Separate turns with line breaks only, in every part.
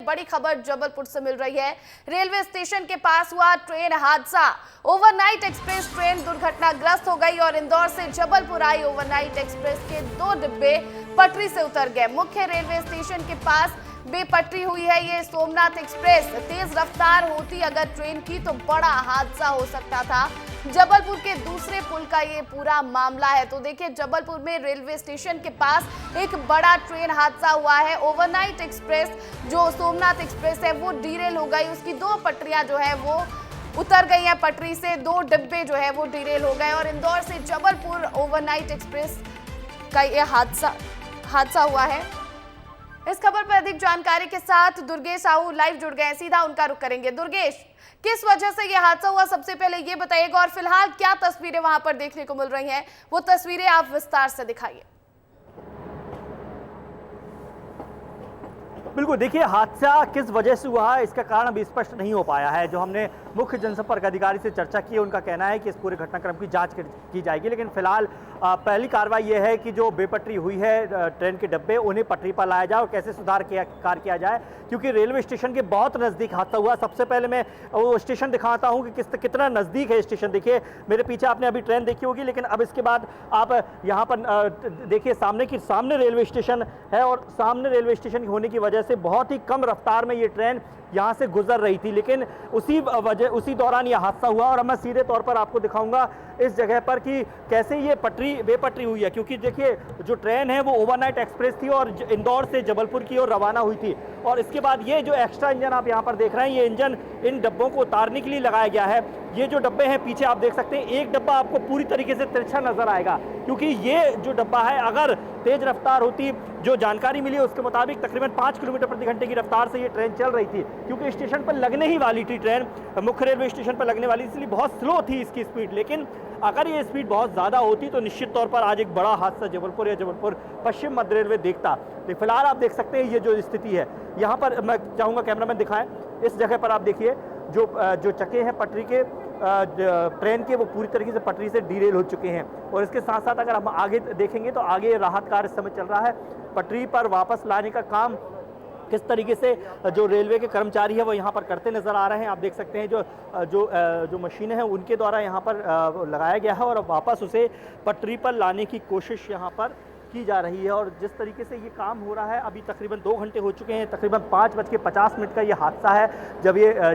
बड़ी खबर जबलपुर से मिल रही है। रेलवे स्टेशन के पास हुआ ट्रेन हादसा। ओवरनाइट एक्सप्रेस ट्रेन दुर्घटनाग्रस्त हो गई और इंदौर से जबलपुर आई ओवरनाइट एक्सप्रेस के 2 डिब्बे पटरी से उतर गए। मुख्य रेलवे स्टेशन के पास बेपटरी हुई है ये सोमनाथ एक्सप्रेस। तेज रफ्तार होती अगर ट्रेन की तो बड़ा हादसा हो सकता था। जबलपुर के दूसरे पुल का ये पूरा मामला है। तो देखिए, जबलपुर में रेलवे स्टेशन के पास एक बड़ा ट्रेन हादसा हुआ है। ओवरनाइट एक्सप्रेस जो सोमनाथ एक्सप्रेस है वो डीरेल हो गई। उसकी 2 पटरियां जो है वो उतर गई हैं पटरी से। 2 डिब्बे जो है वो डीरेल हो गए और इंदौर से जबलपुर ओवरनाइट एक्सप्रेस का ये हादसा हुआ है। इस खबर पर अधिक जानकारी के साथ दुर्गेश साहू लाइव जुड़ गए हैं, सीधा उनका रुख करेंगे। दुर्गेश, किस वजह से यह हादसा हुआ, सबसे पहले ये बताइएगा, और फिलहाल क्या तस्वीरें वहां पर देखने को मिल रही हैं, वो तस्वीरें आप विस्तार से दिखाइए।
बिल्कुल, देखिए, हादसा किस वजह से हुआ है इसका कारण अभी स्पष्ट नहीं हो पाया है। जो हमने मुख्य जनसंपर्क अधिकारी से चर्चा की है, उनका कहना है कि इस पूरे घटनाक्रम की जांच की जाएगी, लेकिन फिलहाल पहली कार्रवाई यह है कि जो बेपटरी हुई है ट्रेन के डब्बे, उन्हें पटरी पर लाया जाए और कैसे सुधार कार्य किया जाए, क्योंकि रेलवे स्टेशन के बहुत नज़दीक हादसा हुआ। सबसे पहले मैं वो स्टेशन दिखाता हूँ कि कितना नज़दीक है स्टेशन। देखिए, मेरे पीछे आपने अभी ट्रेन देखी होगी, लेकिन अब इसके बाद आप यहाँ पर देखिए सामने रेलवे स्टेशन है और सामने रेलवे स्टेशन होने की वजह से बहुत ही कम रफ्तार में ये ट्रेन यहाँ से गुजर रही थी, लेकिन उसी दौरान ये हादसा हुआ। और अब मैं सीधे तौर पर आपको दिखाऊंगा इस जगह पर कि कैसे ये बेपटरी हुई है, क्योंकि देखिए, जो ट्रेन है वो ओवरनाइट एक्सप्रेस थी और इंदौर से जबलपुर की ओर रवाना हुई थी। और इसके बाद ये जो एक्स्ट्रा इंजन आप यहाँ पर देख रहे हैं, ये इंजन इन डब्बों को उतारने के लिए लगाया गया है। ये जो डब्बे हैं पीछे आप देख सकते हैं, एक डब्बा आपको पूरी तरीके से तिरछा नजर आएगा, क्योंकि ये जो डब्बा है, अगर तेज रफ्तार होती, जो जानकारी मिली है उसके मुताबिक तकरीबन 5 किलोमीटर प्रति घंटे की रफ्तार से ये ट्रेन चल रही थी, क्योंकि स्टेशन पर लगने ही वाली थी ट्रेन, मुख्य रेलवे स्टेशन पर लगने वाली, इसलिए बहुत स्लो थी इसकी स्पीड। लेकिन अगर ये स्पीड बहुत ज़्यादा होती तो निश्चित तौर पर आज एक बड़ा हादसा जबलपुर पश्चिम मध्य रेलवे देखता। तो फिलहाल आप देख सकते हैं ये जो स्थिति है, यहाँ पर मैं चाहूँगा कैमरामैन दिखाएं, इस जगह पर आप देखिए जो चक्के हैं पटरी के ट्रेन के, वो पूरी तरीके से पटरी से डीरेल हो चुके हैं। और इसके साथ साथ अगर हम आगे देखेंगे तो आगे राहत कार्य इस समय चल रहा है। पटरी पर वापस लाने का काम किस तरीके से जो रेलवे के कर्मचारी है वो यहाँ पर करते नजर आ रहे हैं। आप देख सकते हैं जो मशीनें हैं उनके द्वारा यहाँ पर लगाया गया है और वापस उसे पटरी पर लाने की कोशिश यहाँ पर की जा रही है। और जिस तरीके से ये काम हो रहा है, अभी तकरीबन 2 घंटे हो चुके हैं, तकरीबन 5:50 का ये हादसा है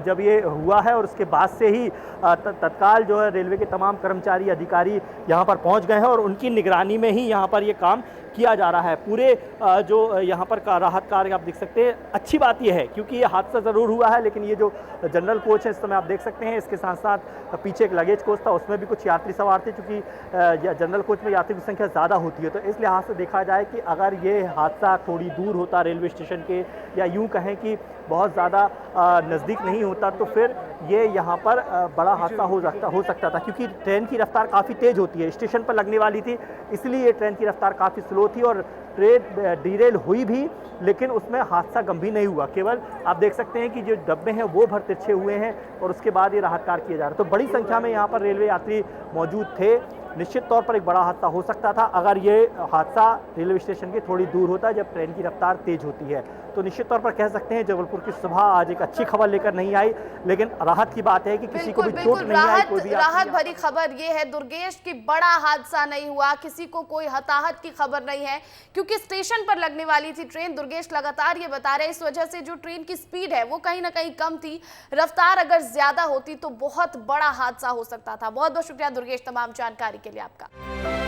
जब ये हुआ है। और उसके बाद से ही तत्काल जो है रेलवे के तमाम कर्मचारी अधिकारी यहाँ पर पहुँच गए हैं और उनकी निगरानी में ही यहाँ पर ये काम किया जा रहा है। पूरे जो यहाँ पर राहत कार्य आप देख सकते हैं। अच्छी बात यह है, क्योंकि ये हादसा ज़रूर हुआ है, लेकिन ये जो जनरल कोच है इस समय आप देख सकते हैं, इसके साथ साथ पीछे एक लगेज कोच था, उसमें भी कुछ यात्री सवार थे, क्योंकि जनरल कोच में यात्री की संख्या ज़्यादा होती है। तो इस लिहाज से देखा जाए कि अगर ये हादसा थोड़ी दूर होता रेलवे स्टेशन के, या यूँ कहें कि बहुत ज़्यादा नज़दीक नहीं होता, तो फिर ये यहाँ पर बड़ा हादसा हो सकता था, क्योंकि ट्रेन की रफ्तार काफ़ी तेज़ होती है। स्टेशन पर लगने वाली थी, इसलिए ट्रेन की रफ्तार काफ़ी स्लो थी और ट्रेन डीरेल हुई भी, लेकिन उसमें हादसा गंभीर नहीं हुआ। केवल आप देख सकते हैं कि जो डब्बे हैं वो भर तिरछे हुए हैं और उसके बाद ये राहत कार्य किया जा रहा है। तो बड़ी संख्या में यहाँ पर रेलवे यात्री मौजूद थे। निश्चित तौर पर एक बड़ा हादसा हो सकता था अगर ये हादसा रेलवे स्टेशन के थोड़ी दूर होता, जब ट्रेन की रफ्तार तेज होती है। तो निश्चित तौर पर कह सकते हैं जबलपुर की सुबह आज एक अच्छी खबर लेकर नहीं आई, लेकिन राहत की बात है कि किसी को भी चोट नहीं आई। कोई भी
राहत भरी खबर ये है दुर्गेश की, बड़ा हादसा नहीं हुआ, किसी को कोई हताहत की खबर नहीं है, क्योंकि स्टेशन पर लगने वाली थी ट्रेन। दुर्गेश लगातार ये बता रहे हैं, इस वजह से जो ट्रेन की स्पीड है वो कहीं ना कहीं कम थी। रफ्तार अगर ज्यादा होती तो बहुत बड़ा हादसा हो सकता था। बहुत बहुत शुक्रिया दुर्गेश तमाम जानकारी के लिए आपका।